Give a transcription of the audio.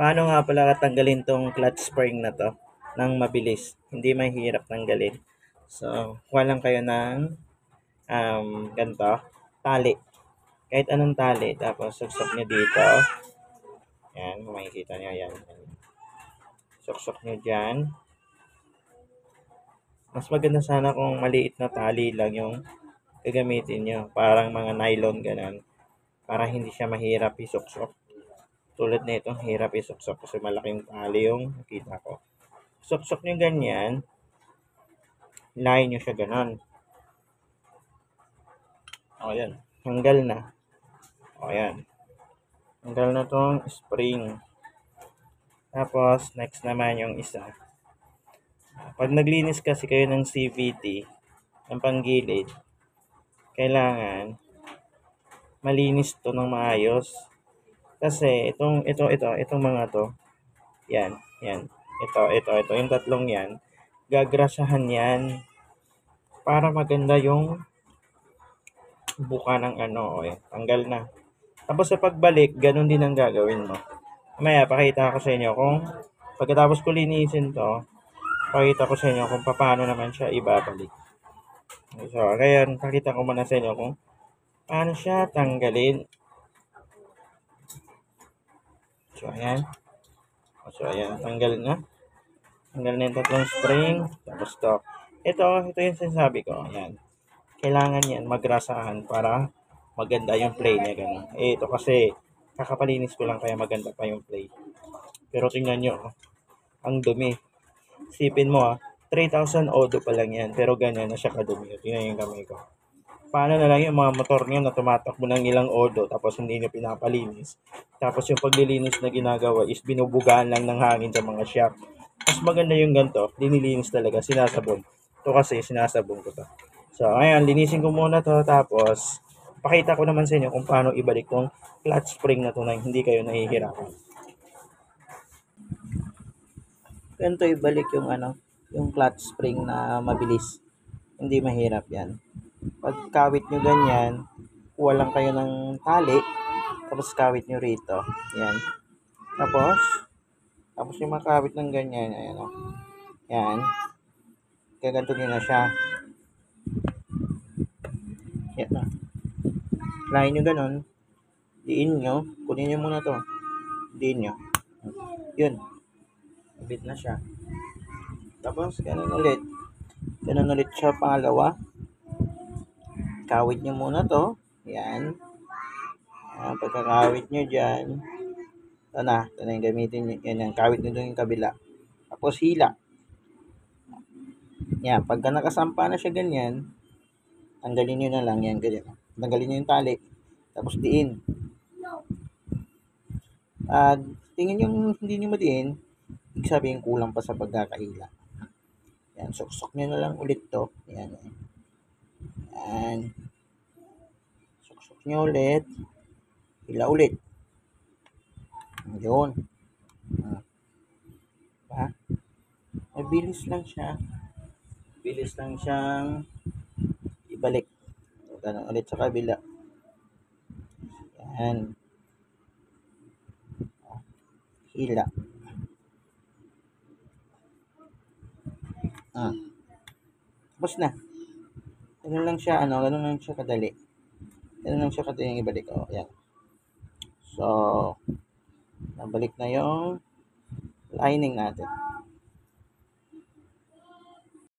Paano nga pala tanggalin tong clutch spring na 'to ng mabilis, hindi mahirap tanggalin. So, kuha lang kayo ng, ganito, tali, kahit anong tali tapos suksok niyo dito, 'yan kung makikita niyo 'yan, suksok niyo diyan. Mas maganda sana kung maliit na tali lang yung gagamitin niyo, parang mga nylon gano'n, para hindi siya mahirap isuksok. Tulad nito, hirap isuksok kasi malaking tali yung nakita ko. Suksok niyo ganyan, hilahin niyo siya gano'n. O, yan. Tanggal na. O, yan. Tanggal na tong spring. Tapos, next naman yung isa. Pag naglinis kasi kayo ng CVT, ng panggilid, kailangan malinis to ng maayos. Kasi itong mga to, yan, yan. Ito, yung tatlong yan, gagrasahan yan para maganda yung buka ng ano, tanggal na. Tapos sa pagbalik, ganun din ang gagawin mo. Mamaya, pakita ko sa inyo kung pagkatapos ko linisin to, pakita ko sa inyo kung paano naman siya ibabalik. So, ngayon, pakita ko muna sa inyo kung paano siya tanggalin. So, ayan. So, ayan, tanggal na. Tanggal na yung tatlong spring. Tapos to. Ito yung sinasabi ko. Ayan. Kailangan yan magrasahan para maganda yung play niya. Ganun. Ito kasi, kakapalinis ko lang kaya maganda pa yung play. Pero tingnan nyo, ang dumi. Sipin mo 3,000 odo pa lang yan. Pero ganyan na siya kadumi. Tingnan yung kamay ko. Paano na lang yung mga motor niyo na tumatakbo ng ilang odo tapos hindi niyo pinapalinis. Tapos yung paglilinis na ginagawa is binubugaan lang ng hangin sa mga shop. Mas maganda yung ganito, dinilinis talaga, sinasabon. Ito kasi sinasabon ko to. So, ngayon, linisin ko muna to tapos pakita ko naman sa inyo kung paano ibalik tong clutch spring na to na hindi kayo nahihirapan. Ganito ibalik yung yung clutch spring na mabilis. Hindi mahirap yan. Pagkawit nyo ganyan, kuha lang kayo ng tali, tapos kawit nyo rito. Yan. Tapos yung makawit ng ganyan, ayan o. Yan. Gaganto nyo na siya. Yan na. Lain nyo ganun. Diin nyo. Kunin nyo muna to. Diin nyo. Yun. Bit na siya. Tapos, ganun ulit. Ganun ulit siya pangalawa. Kawit nyo muna to. Yan. Pagkakawit nyo dyan, ito na yung gamitin nyo. Yan, kawit nyo doon yung kabila. Tapos hila. Yan, pagka nakasampa na siya ganyan, tanggalin nyo na lang yan, ganyan. Tanggalin nyo yung tali. Tapos diin. Tingin yung hindi nyo madiin, ibig sabihin kulang pa sa pagkakahila. Yan, suksok nyo na lang ulit to. Yan. Yan. Suksok nyo ulit. Hila ulit. Yun. Mabilis lang siya. Bilis lang siyang ibalik. Ganun ulit sa kabila. Yan. Hila. Tapos na. Ganun lang siya, ganun lang siya kadali. Ganun lang siya kadali yung ibalik. Yan. So, nabalik na yung lining natin.